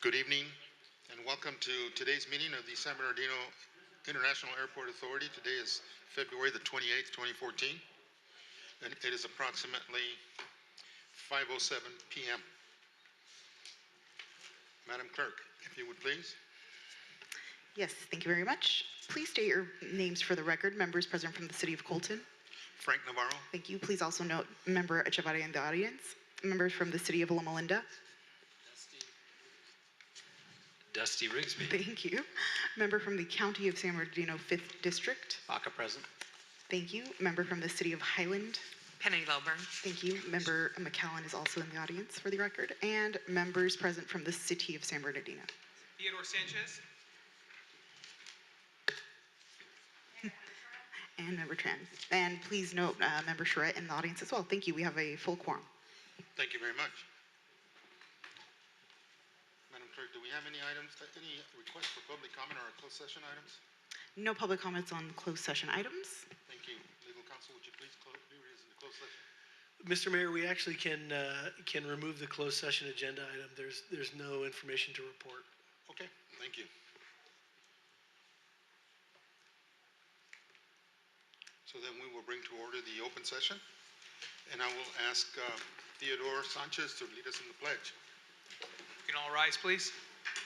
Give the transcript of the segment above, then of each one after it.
Good evening and welcome to today's meeting of the San Bernardino International Airport Authority. Today is February the 28th, 2014, and it is approximately 5:07 p.m. Madam Clerk, if you would please. Yes, thank you very much. Please state your names for the record. Members present from the City of Colton. Frank Navarro. Thank you. Please also note Member Echevarria in the audience. Members from the City of Loma Linda. Dusty Rigsby. Thank you. Member from the County of San Bernardino, 5th District. Baca present. Thank you. Member from the City of Highland. Penny Lilburn. Thank you. Member McAllen is also in the audience for the record. And members present from the City of San Bernardino. Theodore Sanchez. And Member Tran. And please note Member Charette in the audience as well. Thank you. We have a full quorum. Thank you very much. Madam Clerk, do we have any requests for public comment or closed session items? No public comments on closed session items. Thank you. Legal counsel, would you please do readers in the closed session? Mr. Mayor, we actually can remove the closed session agenda item. There's no information to report. Okay, thank you. So then we will bring to order the open session, and I will ask Theodore Sanchez to lead us in the pledge. You can all rise, please.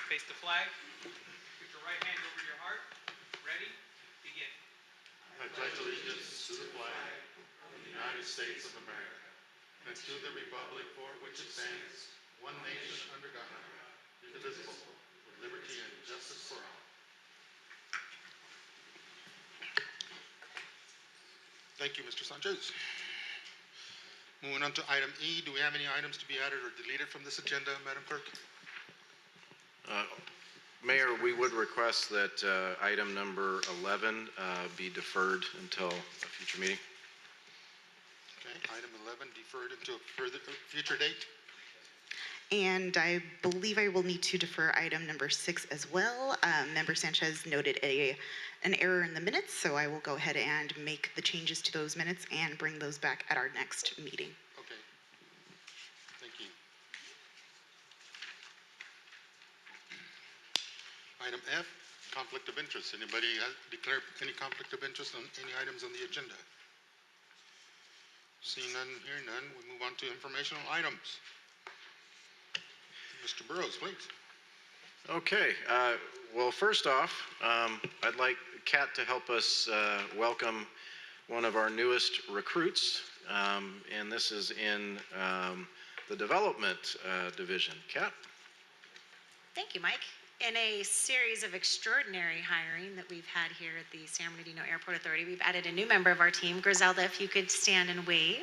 Face the flag. Put your right hand over your heart. Ready? Begin. I pledge allegiance to the flag of the United States of America and to the republic for which it stands, one nation under God, indivisible, with liberty and justice for all. Thank you, Mr. Sanchez. Moving on to item E, do we have any items to be added or deleted from this agenda, Madam Clerk? Mayor, we would request that item number 11 be deferred until a future meeting. Okay, item 11 deferred until a future date. And I believe I will need to defer item number 6 as well. Member Sanchez noted an error in the minutes, so I will go ahead and make the changes to those minutes and bring those back at our next meeting. Okay, thank you. Item F, conflict of interest. Anybody declare any conflict of interest on any items on the agenda? Seeing none, hearing none, we move on to informational items. Mr. Burrows, please. Okay, well, first off, I'd like Kat to help us welcome one of our newest recruits, and this is in the development division. Kat? Thank you, Mike. In a series of extraordinary hiring that we've had here at the San Bernardino Airport Authority, we've added a new member of our team. Griselda, if you could stand and wave.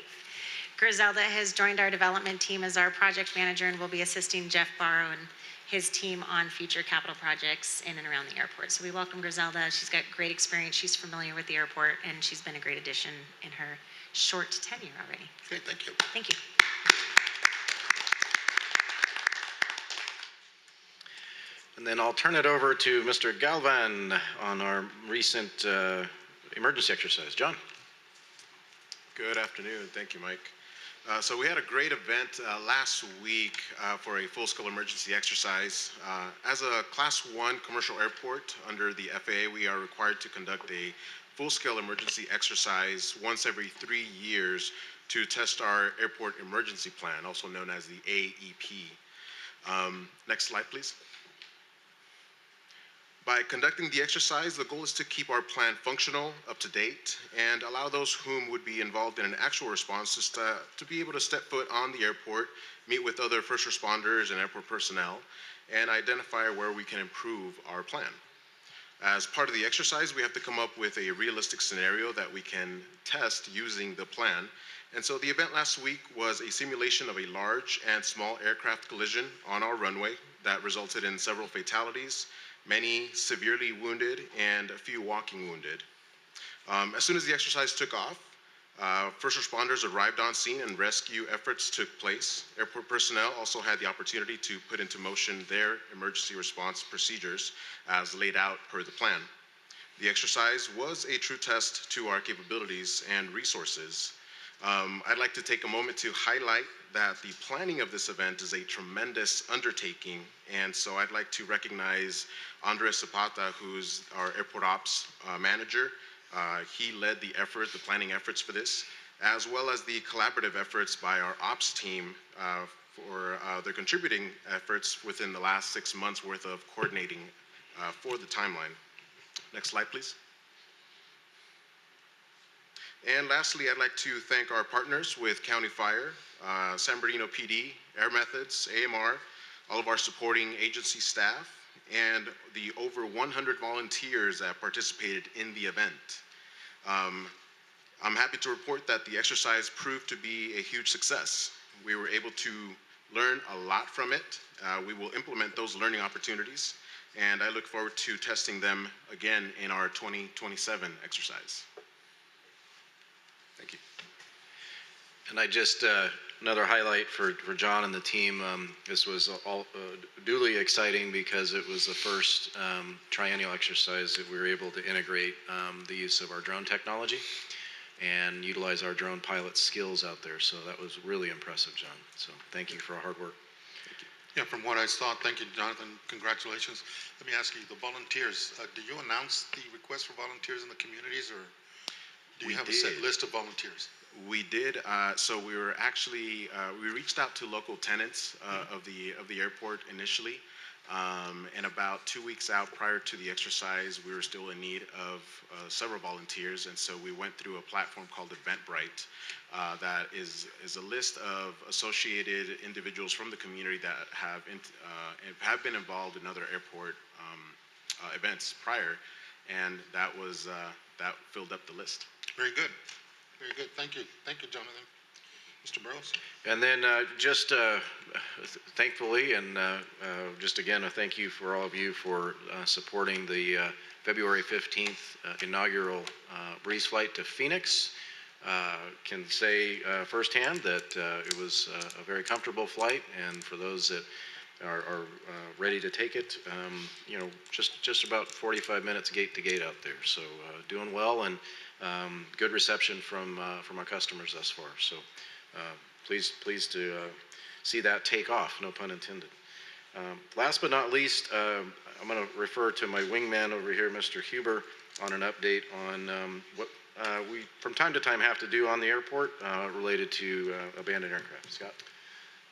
Griselda has joined our development team as our project manager and will be assisting Jeff Barrow and his team on future capital projects in and around the airport. So we welcome Griselda. She's got great experience. She's familiar with the airport, and she's been a great addition in her short tenure already. Okay, thank you. Thank you. And then I'll turn it over to Mr. Galvan on our recent emergency exercise. John? Good afternoon. Thank you, Mike. So we had a great event last week for a full-scale emergency exercise. As a Class 1 commercial airport under the FAA, we are required to conduct a full-scale emergency exercise once every 3 years to test our airport emergency plan, also known as the AEP. Next slide, please. By conducting the exercise, the goal is to keep our plan functional, up to date, and allow those whom would be involved in an actual response to be able to step foot on the airport, meet with other first responders and airport personnel, and identify where we can improve our plan. As part of the exercise, we have to come up with a realistic scenario that we can test using the plan. And so the event last week was a simulation of a large and small aircraft collision on our runway that resulted in several fatalities, many severely wounded, and a few walking wounded. As soon as the exercise took off, first responders arrived on scene and rescue efforts took place. Airport personnel also had the opportunity to put into motion their emergency response procedures as laid out per the plan. The exercise was a true test to our capabilities and resources. I'd like to take a moment to highlight that the planning of this event is a tremendous undertaking, and so I'd like to recognize Andres Zapata, who's our airport ops manager. He led the effort, the planning efforts for this, as well as the collaborative efforts by our ops team for their contributing efforts within the last 6 months worth of coordinating for the timeline. Next slide, please. And lastly, I'd like to thank our partners with County Fire, San Bernardino PD, Air Methods, AMR, all of our supporting agency staff, and the over 100 volunteers that participated in the event. I'm happy to report that the exercise proved to be a huge success. We were able to learn a lot from it. We will implement those learning opportunities, and I look forward to testing them again in our 2027 exercise. Thank you. And I just, another highlight for John and the team, this was all duly exciting because it was the first triennial exercise that we were able to integrate the use of our drone technology and utilize our drone pilot skills out there. So that was really impressive, John. So thank you for our hard work. Yeah, from what I saw, thank you, Jonathan. Congratulations. Let me ask you, the volunteers, do you announce the request for volunteers in the communities, or do you have a set list of volunteers? We did. So we were actually we reached out to local tenants of the airport initially, and about 2 weeks out prior to the exercise, we were still in need of several volunteers, and so we went through a platform called Eventbrite that is a list of associated individuals from the community that have been involved in other airport events prior, and that filled up the list. Very good. Very good. Thank you. Thank you, Jonathan. Mr. Burrows? And then just thankfully, and just again, a thank you for all of you for supporting the February 15th inaugural breeze flight to Phoenix. Can say firsthand that it was a very comfortable flight, and for those that are ready to take it, you know, just about 45 minutes gate to gate out there. So doing well, and good reception from our customers thus far. So pleased to see that take off, no pun intended. Last but not least, I'm going to refer to my wingman over here, Mr. Huber, on an update on what we from time to time have to do on the airport related to abandoned aircraft. Scott?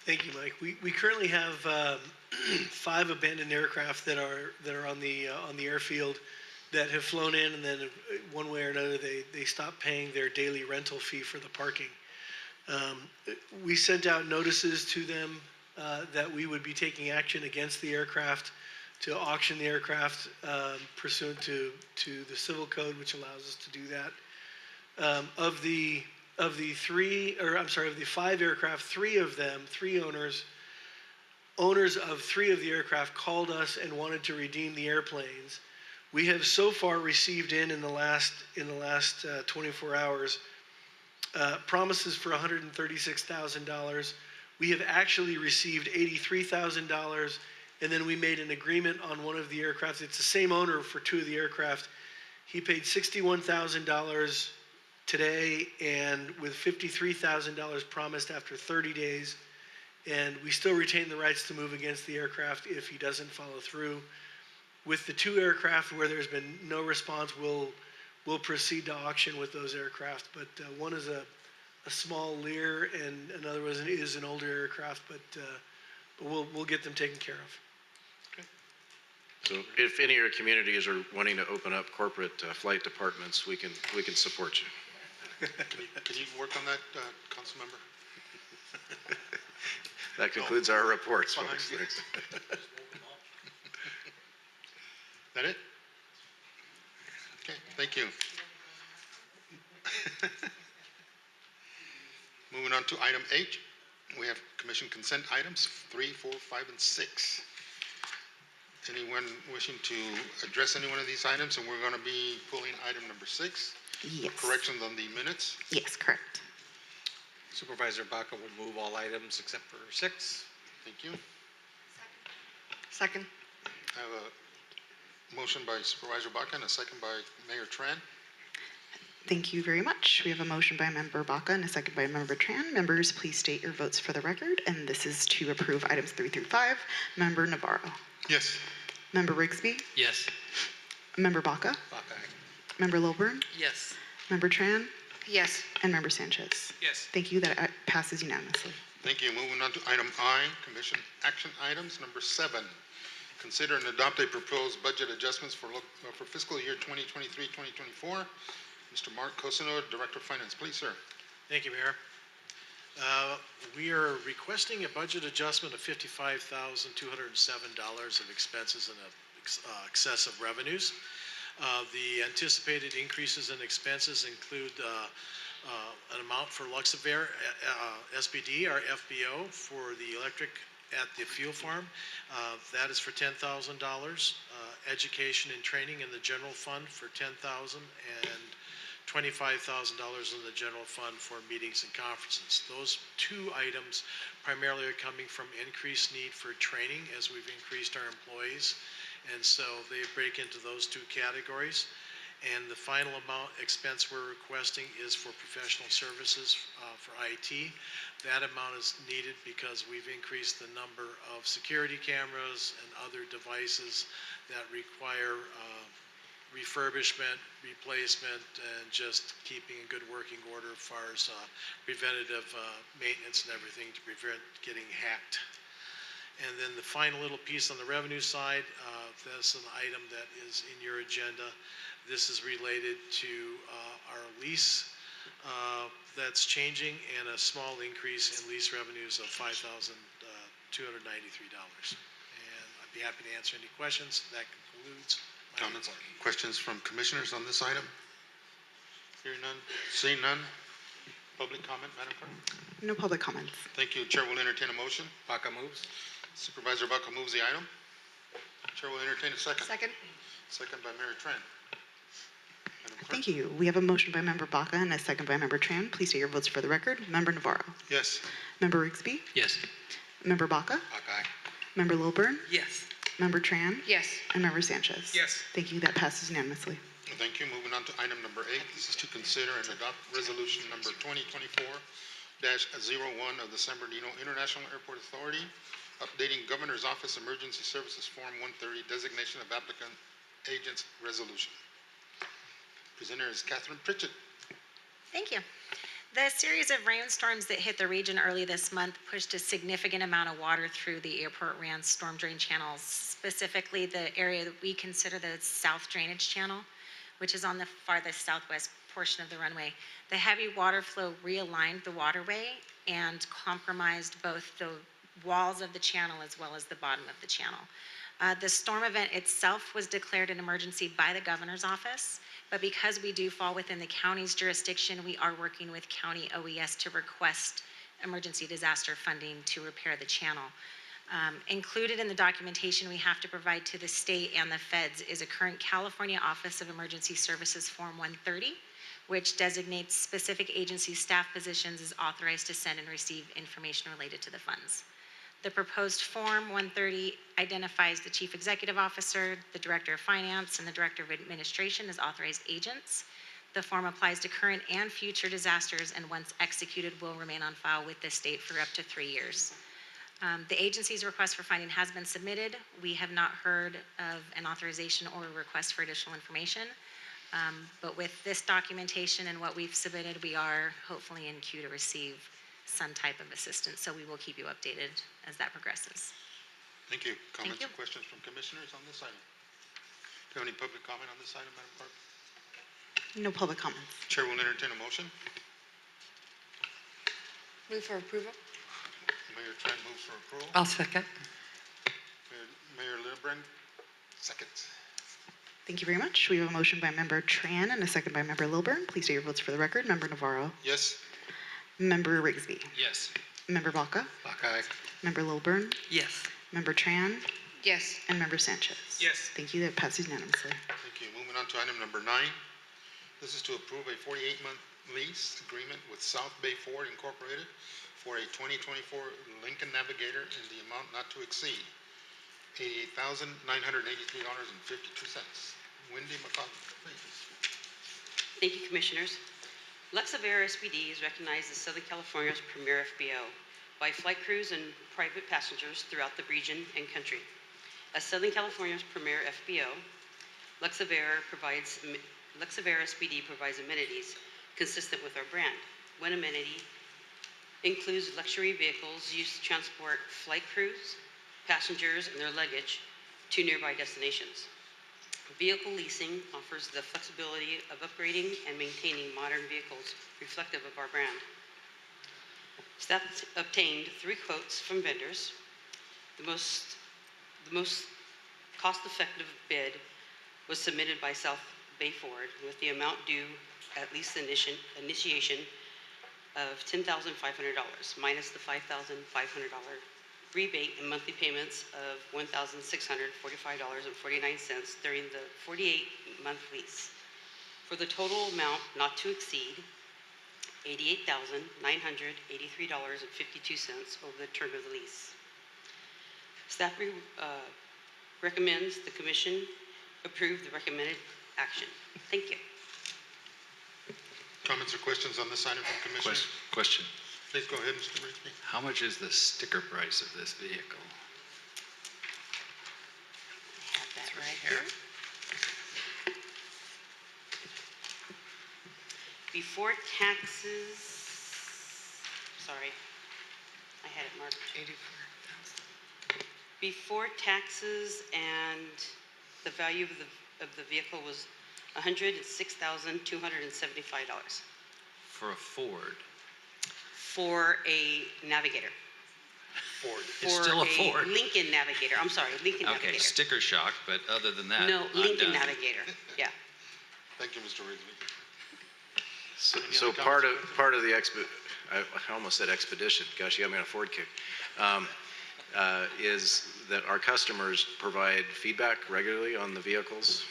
Thank you, Mike. We currently have 5 abandoned aircraft that are on the airfield that have flown in, and then one way or another they stopped paying their daily rental fee for the parking. We sent out notices to them that we would be taking action against the aircraft to auction the aircraft pursuant to the civil code, which allows us to do that. Of the 5 aircraft, 3 owners of 3 of the aircraft called us and wanted to redeem the airplanes. We have so far received in the last 24 hours promises for $136,000. We have actually received $83,000, and then we made an agreement on one of the aircraft. It's the same owner for 2 of the aircraft. He paid $61,000 today, and with $53,000 promised after 30 days. And we still retain the rights to move against the aircraft if he doesn't follow through. With the 2 aircraft where there's been no response, we'll proceed to auction with those aircraft. But one is a small Lear, and another one is an older aircraft. But we'll get them taken care of. So if any of your communities are wanting to open up corporate flight departments, we can support you. Can you work on that, council member? That concludes our reports, Fine. folks. Thanks. That it? Okay, thank you. Moving on to item H, we have commission consent items 3, 4, 5, and 6. Anyone wishing to address any one of these items? And we're going to be pulling item number 6. Yes. Corrections on the minutes. Yes, correct. Supervisor Baca will move all items except for 6. Thank you. Second. I have a motion by Supervisor Baca and a second by Mayor Tran. Thank you very much. We have a motion by Member Baca and a second by Member Tran. Members, please state your votes for the record. And this is to approve items 3 through 5. Member Navarro. Yes. Member Rigsby. Yes. Member Baca. Buckeye. Member Lilburn. Yes. Member Tran. Yes. And Member Sanchez. Yes. Thank you. That passes unanimously. Thank you. Moving on to item I, Commission action items. Number 7, consider and adopt a proposed budget adjustments for fiscal year 2023-2024. Mr. Mark Cosino, Director of Finance, please, sir. Thank you, Mayor. We are requesting a budget adjustment of $55,207 of expenses and excess of revenues. The anticipated increases in expenses include an amount for Luxavere SBD, our FBO, for the electric at the fuel farm. That is for $10,000. Education and training in the general fund for $10,000, and $25,000 in the general fund for meetings and conferences. Those two items primarily are coming from increased need for training as we've increased our employees. And so they break into those two categories. And the final amount expense we're requesting is for professional services for IT. That amount is needed because we've increased the number of security cameras and other devices that require refurbishment, replacement, and just keeping a good working order as far as preventative maintenance and everything to prevent getting hacked. And then the final little piece on the revenue side, that's an item that is in your agenda. This is related to our lease that's changing and a small increase in lease revenues of $5,293. And I'd be happy to answer any questions. That concludes my Comments, report. questions from commissioners on this item? Hearing none, seeing none. Public comment, Madam Clerk? No public comments. Thank you. Chair will entertain a motion. Baca moves. Supervisor Baca moves the item. Chair will entertain a second. Second. Second by Mary Tran. Madam Clerk? Thank you. We have a motion by Member Baca and a second by Member Tran. Please state your votes for the record. Member Navarro. Yes. Member Rigsby. Yes. Member Baca. Buckeye. Member Lilburn. Yes. Member Tran. Yes. And Member Sanchez. Yes. Thank you. That passes unanimously. Thank you. Moving on to item number 8. This is to consider and adopt resolution number 2024-01 of the San Bernardino International Airport Authority, updating Governor's Office Emergency Services Form 130, designation of applicant agents resolution. Presenter is Catherine Pritchett. Thank you. The series of rainstorms that hit the region early this month pushed a significant amount of water through the airport RAN storm drain channels, specifically the area that we consider the south drainage channel, which is on the farthest southwest portion of the runway. The heavy water flow realigned the waterway and compromised both the walls of the channel as well as the bottom of the channel. The storm event itself was declared an emergency by the governor's office, but because we do fall within the county's jurisdiction, we are working with county OES to request emergency disaster funding to repair the channel. Included in the documentation we have to provide to the state and the feds is a current California Office of Emergency Services Form 130, which designates specific agency staff positions as authorized to send and receive information related to the funds. The proposed Form 130 identifies the Chief Executive Officer, the Director of Finance, and the Director of Administration as authorized agents. The form applies to current and future disasters, and once executed, will remain on file with the state for up to 3 years. The agency's request for funding has been submitted. We have not heard of an authorization or a request for additional information. But with this documentation and what we've submitted, we are hopefully in queue to receive some type of assistance. So we will keep you updated as that progresses. Thank you. Comments you. or questions from commissioners on this item? Do you have any public comment on this item, Madam Clerk? No public comments. Chair will entertain a motion. Move for approval. Mayor Tran moves for approval. I'll second. Mayor Lilburn, seconds. Thank you very much. We have a motion by Member Tran and a second by Member Lilburn. Please state your votes for the record. Member Navarro. Yes. Member Rigsby. Yes. Member Baca. Buckeye. Member Lilburn. Yes. Member Tran. Yes. And Member Sanchez. Yes. Thank you. That passes unanimously. Thank you. Moving on to item number 9. This is to approve a 48-month lease agreement with South Bay Ford Incorporated for a 2024 Lincoln Navigator in the amount not to exceed $88,983.52. Wendy McCollum, please. Thank you, Commissioners. Luxavera SBD is recognized as Southern California's premier FBO by flight crews and private passengers throughout the region and country. As Southern California's premier FBO, Luxavera SBD provides amenities consistent with our brand. One amenity includes luxury vehicles used to transport flight crews, passengers, and their luggage to nearby destinations. Vehicle leasing offers the flexibility of upgrading and maintaining modern vehicles reflective of our brand. Staff obtained 3 quotes from vendors. The most cost-effective bid was submitted by South Bay Ford with the amount due at lease initiation of $10,500 minus the $5,500 rebate and monthly payments of $1,645.49 during the 48-month lease, for the total amount not to exceed $88,983.52 over the term of the lease. Staff recommends the Commission approve the recommended action. Thank you. Comments or questions on this item from Commissioners? Question. Please go ahead, Mr. Rigsby. How much is the sticker price of this vehicle? I have that right here. Before taxes, sorry, I had it marked. 84,000. Before taxes and the value of the vehicle was $106,275 For a Ford? for a Navigator. Ford. It's still a Ford. Lincoln Navigator. I'm sorry, Lincoln Okay, Navigator. sticker shock, but other than that, No, I'm Lincoln done. Navigator. Yeah. Thank you, Mr. Rigsby. So, Any so other part of, comments? part of the I almost said expedition, gosh, you got me on a Ford kick, is that our customers provide feedback regularly on the vehicles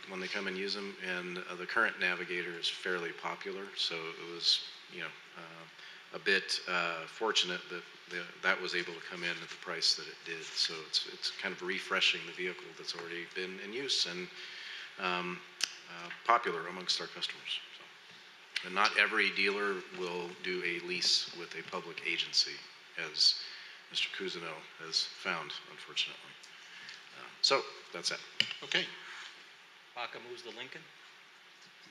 when they come and use them, and the current Navigator is fairly popular, so it was, a bit fortunate that that was able to come in at the price that it did. So it's kind of refreshing the vehicle that's already been in use and popular amongst our customers. So. And not every dealer will do a lease with a public agency, as Mr. Cousineau has found, unfortunately. So that's it. Okay. Baca moves the Lincoln.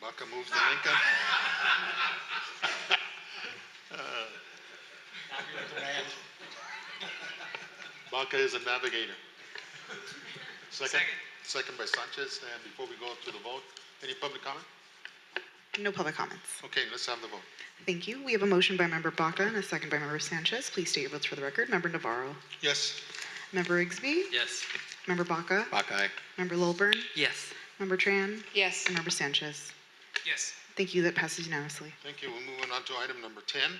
Baca moves the Lincoln. Baca is a Navigator. Second? Second by Sanchez. And before we go to the vote, any public comment? No public comments. Okay, let's have the vote. Thank you. We have a motion by Member Baca and a second by Member Sanchez. Please state your votes for the record. Member Navarro. Yes. Member Rigsby. Yes. Member Baca. Buckeye. Member Lilburn. Yes. Member Tran. Yes. And Member Sanchez. Yes. Thank you. That passes unanimously. Thank you. We're moving on to item number 10.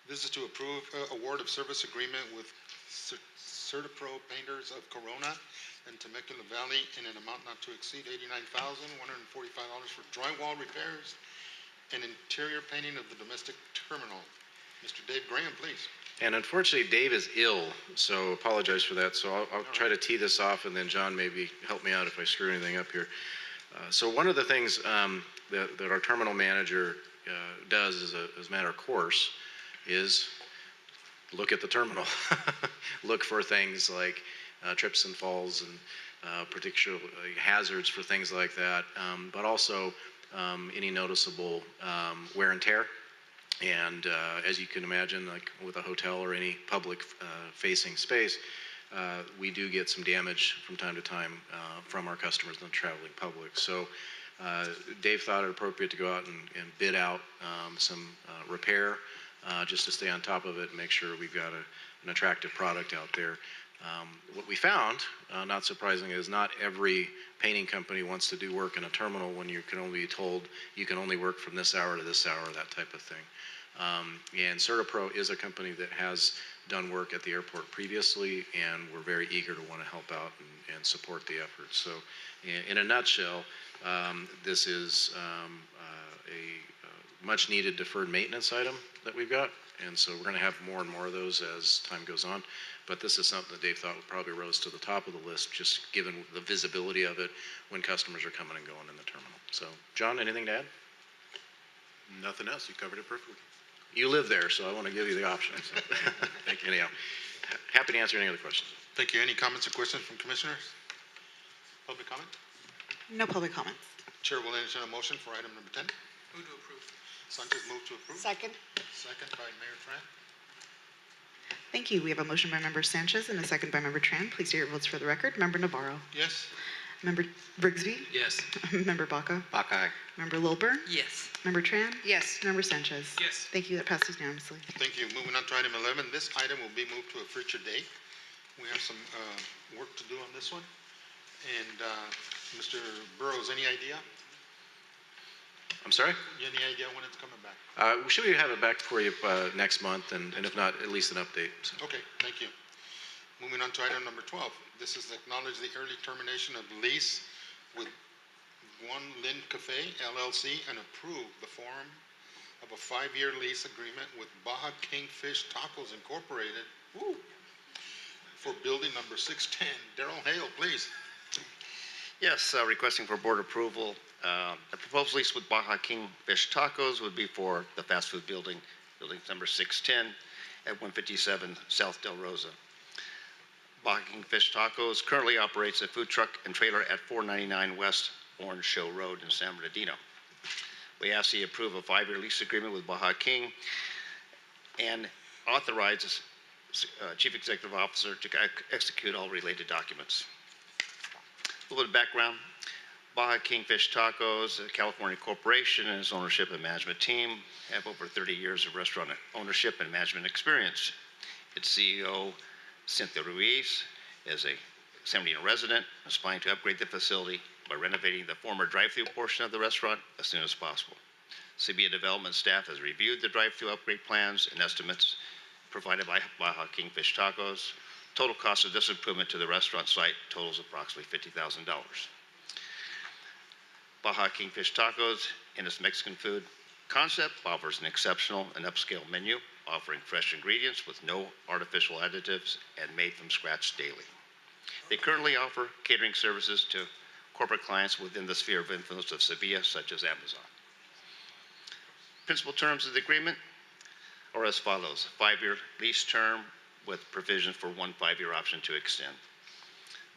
This is to approve award of service agreement with CertaPro Painters of Corona and Temecula Valley in an amount not to exceed $89,145 for drywall repairs and interior painting of the domestic terminal. Mr. Dave Graham, please. And unfortunately, Dave is ill, so apologize for that. So I'll try to tee this off, and then John maybe help me out if I screw anything up here. So one of the things that our terminal manager does as a matter of course is look at the terminal. Look for things like trips and falls and particular hazards for things like that, but also any noticeable wear and tear. And as you can imagine, like with a hotel or any public facing space, we do get some damage from time to time from our customers and the traveling public. So Dave thought it appropriate to go out and bid out some repair just to stay on top of it and make sure we've got an attractive product out there. What we found, not surprisingly, is not every painting company wants to do work in a terminal when you can only be told you can only work from this hour to this hour, that type of thing. And CertaPro is a company that has done work at the airport previously, and we're very eager to want to help out and support the effort. So in a nutshell, this is a much needed deferred maintenance item that we've got. And so we're going to have more and more of those as time goes on. but this is something that Dave thought would probably rose to the top of the list, just given the visibility of it when customers are coming and going in the terminal. So, John, anything to add? Nothing else. You covered it perfectly. You live there, so I want to give you the option. So. Thank you. Anyhow, happy to answer any other questions. Thank you. Any comments or questions from commissioners? Public comment? No public comments. Chair will entertain a motion for item number 10. Move to approve. Sanchez move to approve. Second. Second by Mayor Tran. Thank you. We have a motion by Member Sanchez and a second by Member Tran. Please state your votes for the record. Member Navarro. Yes. Member Brigsby. Yes. Member Baca. Buckeye. Member Lilburn. Yes. Member Tran. Yes. Member Sanchez. Yes. Thank you. That passes unanimously. Thank you. Moving on to item 11. This item will be moved to a future date. We have some work to do on this one. And Mr. Burrows, any idea? I'm sorry? Any idea when it's coming back? Should we have it back for you next month, and if not, at least an update? So. Okay, thank you. Moving on to item number 12. This is acknowledge the early termination of lease with One Lynn Cafe LLC and approve the form of a 5-year lease agreement with Baja Kingfish Tacos Incorporated for building number 610. Darrell Hale, please. Yes, requesting for board approval. The proposed lease with Baja Kingfish Tacos would be for the fast food building, building number 610 at 157 South Del Rosa. Baja Kingfish Tacos currently operates a food truck and trailer at 499 West Orange Show Road in San Bernardino. We ask that you approve a 5-year lease agreement with Baja King and authorizes Chief Executive Officer to execute all related documents. A little bit of background. Baja Kingfish Tacos, a California corporation, and its ownership and management team have over 30 years of restaurant ownership and management experience. Its CEO, Cynthia Ruiz, is a San Bernardino resident, aspiring to upgrade the facility by renovating the former drive-thru portion of the restaurant as soon as possible. SBIAA development staff has reviewed the drive-thru upgrade plans and estimates provided by Baja Kingfish Tacos. Total cost of this improvement to the restaurant site totals approximately $50,000. Baja Kingfish Tacos, in its Mexican food concept, offers an exceptional and upscale menu, offering fresh ingredients with no artificial additives and made from scratch daily. They currently offer catering services to corporate clients within the sphere of influence of SBIAA, such as Amazon. Principal terms of the agreement are as follows: 5-year lease term with provision for 1 5-year option to extend.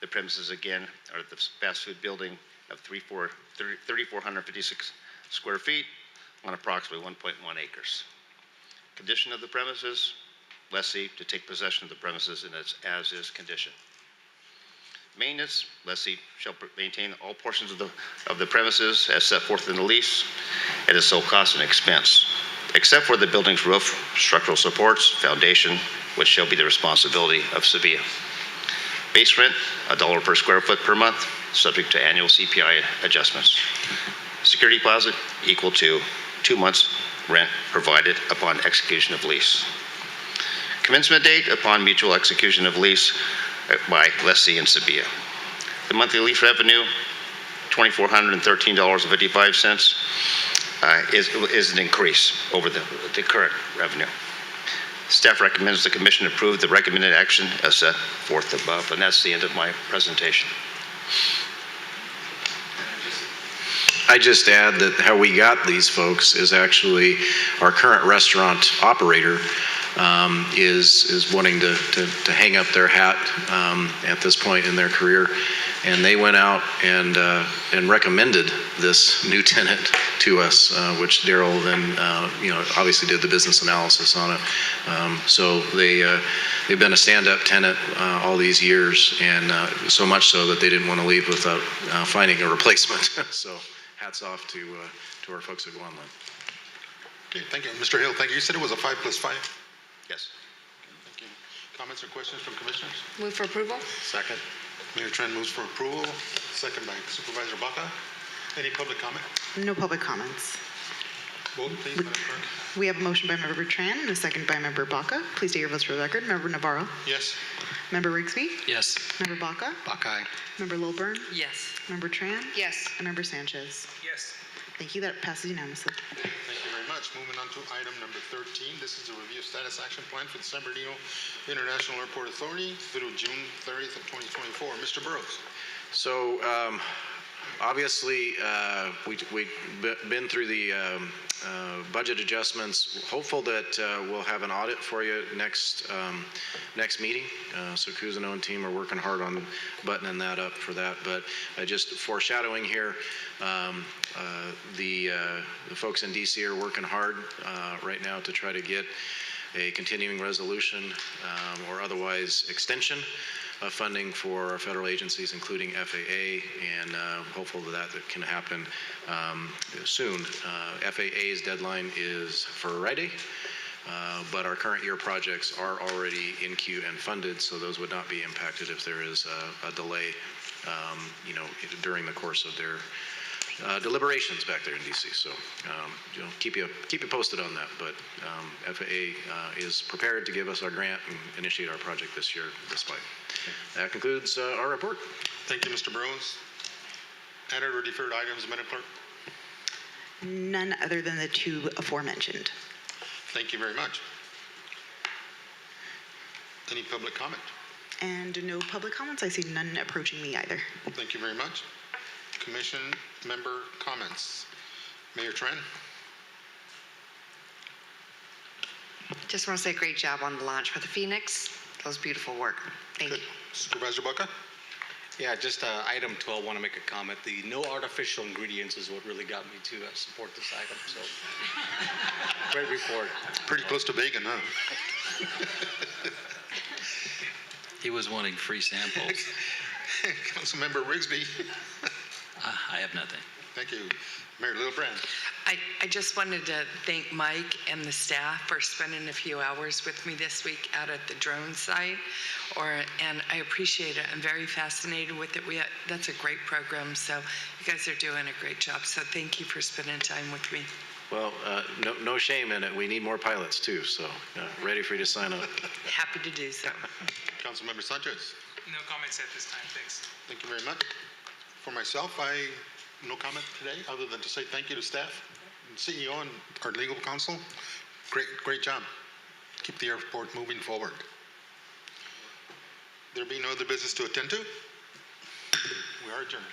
The premises, again, are the fast food building of 3,456 square feet on approximately 1.1 acres. Condition of the premises: lessee to take possession of the premises in its as-is condition. Maintenance: lessee shall maintain all portions of the premises as set forth in the lease at its sole cost and expense, except for the building's roof, structural supports, foundation, which shall be the responsibility of SBIAA. Base rent, $1 per square foot per month, subject to annual CPI adjustments. Security deposit equal to 2 months rent provided upon execution of lease. Commencement date upon mutual execution of lease by lessee and SBIAA. The monthly lease revenue, $2,413.55, is an increase over the current revenue. Staff recommends the commission approve the recommended action as set forth above, and that's the end of my presentation. I just add that how we got these folks is actually our current restaurant operator is wanting to hang up their hat at this point in their career, and they went out and recommended this new tenant to us, which Daryl then obviously did the business analysis on it. So they've been a stand-up tenant all these years, and so much so that they didn't want to leave without finding a replacement. So hats off to our folks at Guanlin. Okay, thank you. Mr. Hill, thank you. You said it was a 5 + 5? Yes. Okay, thank you. Comments or questions from commissioners? Move for approval? Second. Mayor Tran moves for approval, second by Supervisor Baca. Any public comment? No public comments. Vote, please, Madam Clerk. We have a motion by Member Tran and a second by Member Baca. Please state your votes for the record. Member Navarro. Yes. Member Rigsby. Yes. Member Baca. Buckeye. Member Lilburn. Yes. Member Tran. Yes. And Member Sanchez. Yes. Thank you. That passes unanimously. Thank you very much. much. Moving on to item number 13. This is a review status action plan for the San Bernardino International Airport Authority through June 30th of 2024. Mr. Burrows. So obviously, we've been through the budget adjustments. Hopeful that we'll have an audit for you next meeting. So Cousineau and team are working hard on buttoning that up for that. But just foreshadowing here, the folks in DC are working hard right now to try to get a continuing resolution or otherwise extension of funding for our federal agencies, including FAA, and hopeful that can happen soon. FAA's deadline is Friday, but our current year projects are already in queue and funded, so those would not be impacted if there is a delay, during the course of their deliberations back there in DC. So, keep you posted on that. But FAA is prepared to give us our grant and initiate our project this year, despite. That concludes our report. Thank you, Mr. Burrows. Added or deferred items, Madam Clerk? None other than the two aforementioned. Thank you very much. Any public comment? And no public comments. I see none approaching me either. Thank you very much. Commission member comments. Mayor Tran? Just want to say great job on the launch for the Phoenix. That was beautiful work. Thank you. Supervisor Baca? Yeah, just item 12, want to make a comment. The no artificial ingredients is what really got me to support this item, so great report. Pretty close to vegan, huh? He was wanting free samples. Councilmember Rigsby? I have nothing. Thank you. Mayor Littlebrand? I just wanted to thank Mike and the staff for spending a few hours with me this week out at the drone site. And I appreciate it. I'm very fascinated with it. That's a great program. So you guys are doing a great job. So thank you for spending time with me. Well, no shame in it. We need more pilots too. So ready for you to sign up. Happy to do so. Councilmember Sanchez? No comments at this time, thanks. Thank you very much. For myself, no comment today, other than to say thank you to staff, and CEO, and our legal counsel. Great job. Keep the airport moving forward. There being no other business to attend to, we are adjourned.